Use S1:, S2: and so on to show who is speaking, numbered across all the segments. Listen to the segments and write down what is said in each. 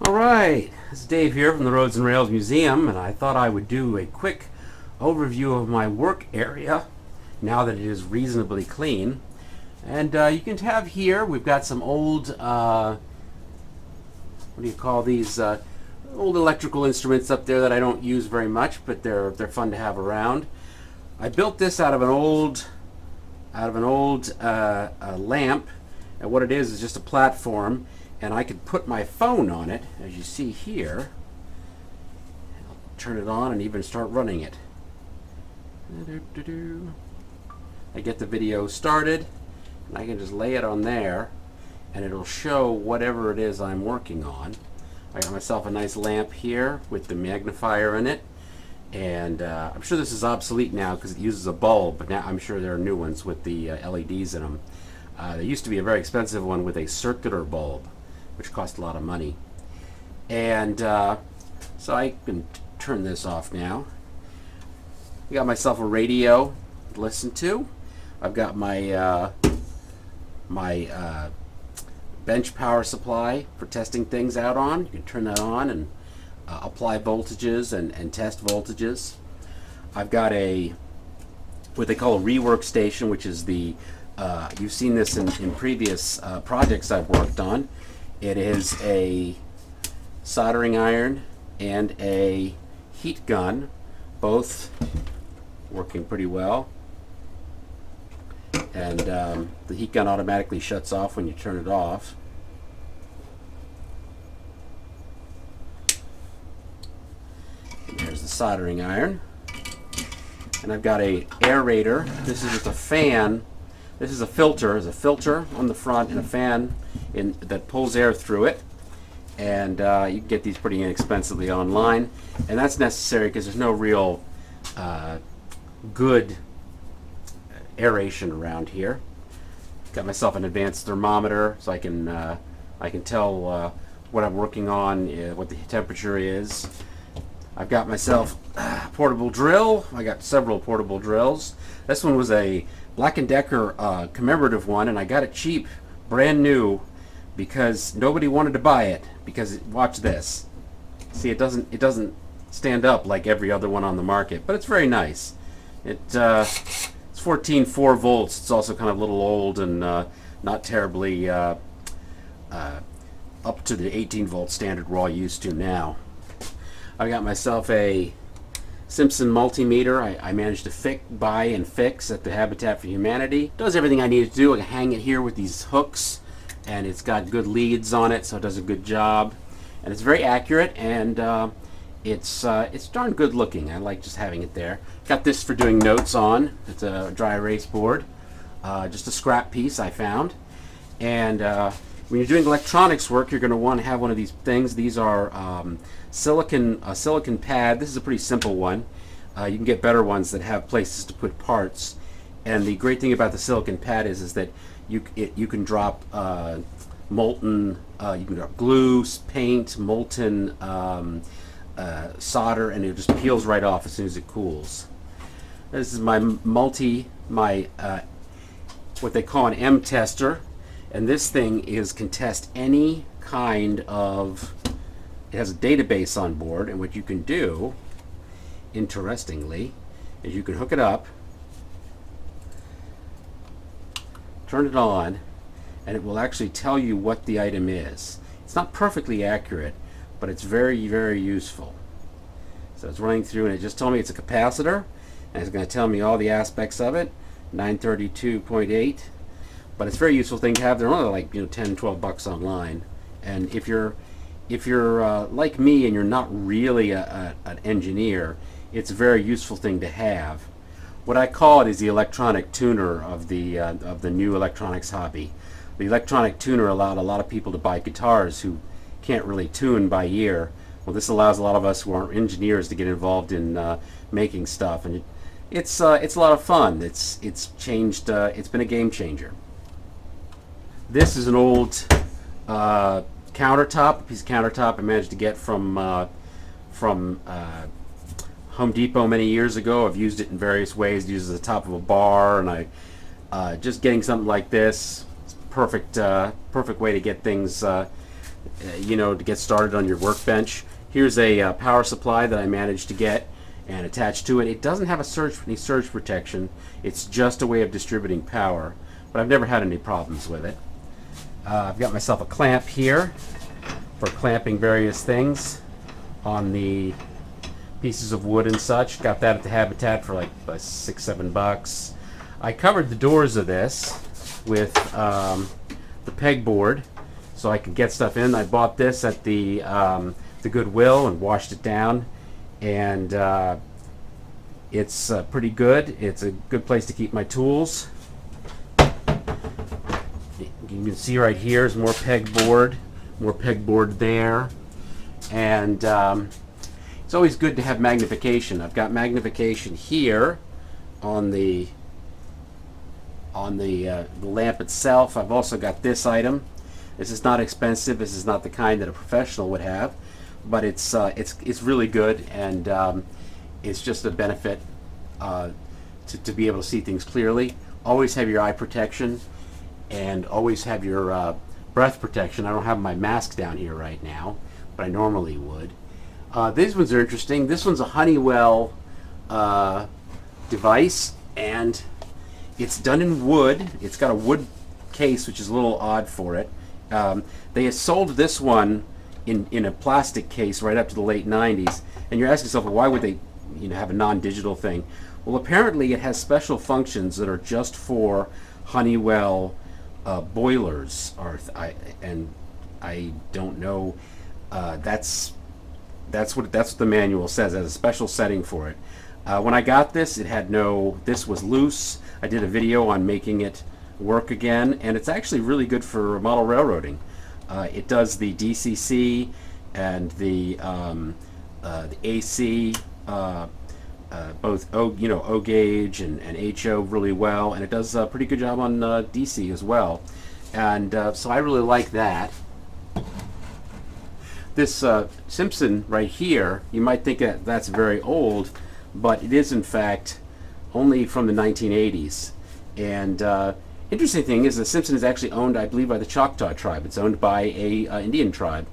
S1: Alright, this is Dave here from the Roads and Rails Museum, and I thought I would do a quick overview of my work area now that it is reasonably clean. And you can have here, we've got some old, what do you call these, old electrical instruments up there that I don't use very much, but they're fun to have around. I built this out of an old lamp, and what it is just a platform, and I could put my phone on it, as you see here. I'll turn it on and even start running it. I get the video started, and I can just lay it on there, and it'll show whatever it is I'm working on. I got myself a nice lamp here with the magnifier in it, and I'm sure this is obsolete now because it uses a bulb, but now I'm sure there are new ones with the LEDs in them. There used to be a very expensive one with a circular bulb, which cost a lot of money. And so I can turn this off now. I got myself a radio to listen to. I've got my bench power supply for testing things out on. You can turn that on and apply voltages and test voltages. I've got what they call a Rework Station, which is the you've seen this in previous projects I've worked on. It is a soldering iron and a heat gun, both working pretty well. And the heat gun automatically shuts off when you turn it off. And there's the soldering iron. And I've got a aerator. This is just a fan. This is a filter. There's a filter on the front and a fan that pulls air through it. And you can get these pretty inexpensively online. And that's necessary because there's no real good aeration around here. Got myself an advanced thermometer so I can tell what I'm working on, what the temperature is. I've got myself a portable drill. I got several portable drills. This one was a Black & Decker commemorative one, and I got it cheap, brand new, because nobody wanted to buy it. Because watch this. See, it doesn't stand up like every other one on the market, but it's very nice. It's 14.4 volts. It's also kind of a little old and not terribly up to the 18 volt standard we're all used to now. I got myself a Simpson Multimeter. I managed to buy and fix at the Habitat for Humanity. Does everything I need to do. I can hang it here with these hooks, and it's got good leads on it, so it does a good job. And it's very accurate, and it's darn good looking. I like just having it there. Got this for doing notes on. It's a dry erase board, just a scrap piece I found. And when you're doing electronics work, you're going to want to have one of these things. These are a silicon pad. This is a pretty simple one. You can get better ones that have places to put parts. And the great thing about the silicon pad is that you can drop molten, you can drop glue, paint, molten solder, and it just peels right off as soon as it cools. This is my what they call an M tester. And this thing can test any kind of, it has a database on board, and what you can do, interestingly, is you can hook it up, turn it on, and it will actually tell you what the item is. It's not perfectly accurate, but it's very, very useful. So it's running through, and it just told me it's a capacitor, and it's going to tell me all the aspects of it, 932.8. But it's a very useful thing to have. They're only like 10, 12 bucks online. And if you're like me and you're not really an engineer, it's a very useful thing to have. What I call it is the electronic tuner of the new electronics hobby. The electronic tuner allowed a lot of people to buy guitars who can't really tune by ear. Well, this allows a lot of us who aren't engineers to get involved in making stuff, and it's a lot of fun. It's changed. It's been a game changer. This is an old countertop, a piece of countertop I managed to get from Home Depot many years ago. I've used it in various ways. Used it as the top of a bar, and just getting something like this, it's perfect way to get things you know, to get started on your workbench. Here's a power supply that I managed to get and attach to it. It doesn't have any surge protection. It's just a way of distributing power, but I've never had any problems with it. I've got myself a clamp here for clamping various things on the pieces of wood and such. Got that at the Habitat for like $6, $7. I covered the doors of this with the pegboard so I could get stuff in. I bought this at the Goodwill and washed it down, and it's pretty good. It's a good place to keep my tools. You can see right here is more pegboard there, and it's always good to have magnification. I've got magnification here on the lamp itself. I've also got this item. This is not expensive. This is not the kind that a professional would have, but it's really good, and it's just a benefit to be able to see things clearly. Always have your eye protection, and always have your breath protection. I don't have my mask down here right now, but I normally would. These ones are interesting. This one's a Honeywell device, and it's done in wood. It's got a wood case, which is a little odd for it. They had sold this one in a plastic case right up to the late 90s, and you're asking yourself, well, why would they have a non-digital thing? Well, apparently it has special functions that are just for Honeywell boilers, and I don't know. That's what the manual says. It has a special setting for it. When I got this, this was loose. I did a video on making it work again, and it's actually really good for model railroading. It does the DCC and the AC, both O gauge and HO really well, and it does a pretty good job on DC as well. And so I really like that. This Simpson right here, you might think that that's very old, but it is in fact only from the 1980s. And interesting thing is the Simpson is actually owned, I believe, by the Choctaw tribe. It's owned by a Indian tribe,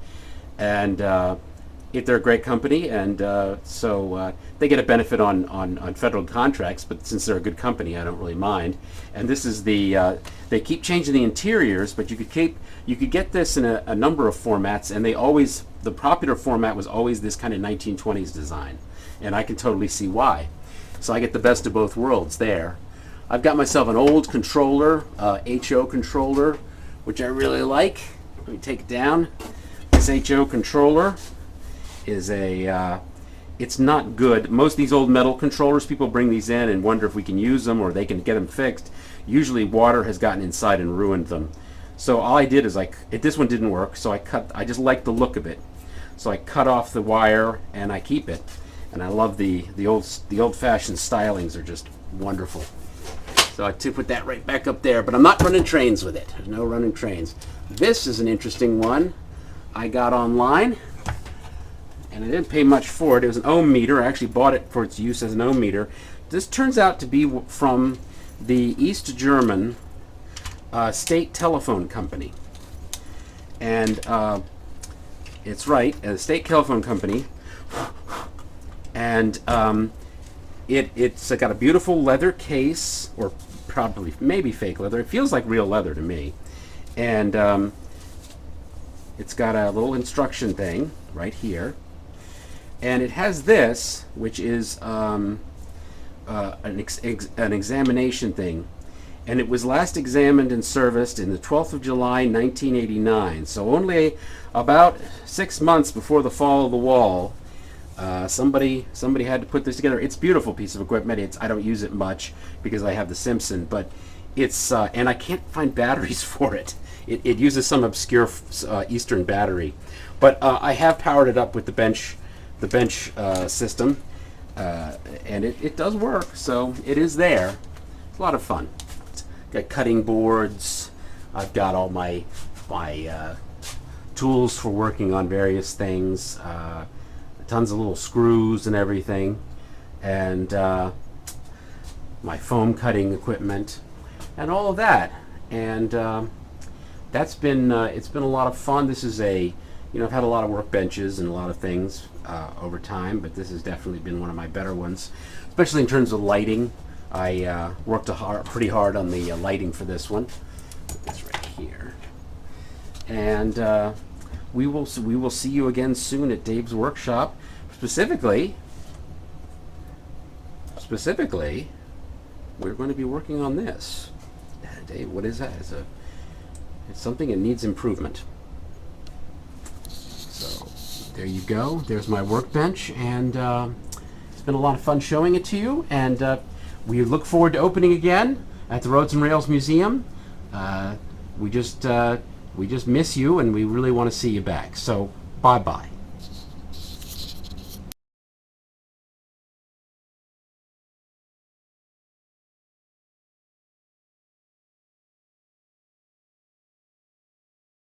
S1: and they're a great company, and so they get a benefit on federal contracts. But since they're a good company, I don't really mind. And this is they keep changing the interiors, but you could get this in a number of formats, and the popular format was always this kind of 1920s design, and I can totally see why. So I get the best of both worlds there. I've got myself an old controller, HO controller, which I really like. Let me take it down. This HO controller is it's not good. Most of these old metal controllers, people bring these in and wonder if we can use them or they can get them fixed. Usually water has gotten inside and ruined them. So all I did is this one didn't work, so I just like the look of it. So I cut off the wire and I keep it. And I love the old-fashioned stylings are just wonderful. So I put that right back up there, but I'm not running trains with it. There's no running trains. This is an interesting one I got online, and I didn't pay much for it. It was an ohm meter. I actually bought it for its use as an ohm meter. This turns out to be from the East German State Telephone Company. And it's right, a State Telephone Company. And it's got a beautiful leather case, or probably maybe fake leather. It feels like real leather to me. And it's got a little instruction thing right here. And it has this, which is an examination thing. And it was last examined and serviced in the 12th of July, 1989. So only about 6 months before the fall of the wall. Somebody had to put this together. It's a beautiful piece of equipment. I don't use it much because I have the Simpson, but it's and I can't find batteries for it. It uses some obscure Eastern battery, but I have powered it up with the bench system, and it does work. So it is there. It's a lot of fun. Got cutting boards. I've got all my tools for working on various things. Tons of little screws and everything, and my foam cutting equipment and all of that. And that's been it's been a lot of fun. This is a, I've had a lot of workbenches and a lot of things over time, but this has definitely been one of my better ones, especially in terms of lighting. I worked pretty hard on the lighting for this one. Put this right here, and we will see you again soon at Dave's workshop. Specifically, we're going to be working on this. Dave, what is that? It's something that needs improvement. So there you go. There's my workbench, and it's been a lot of fun showing it to you. And we look forward to opening again at the Roads and Rails Museum. We just miss you, and we really want to see you back. So bye-bye.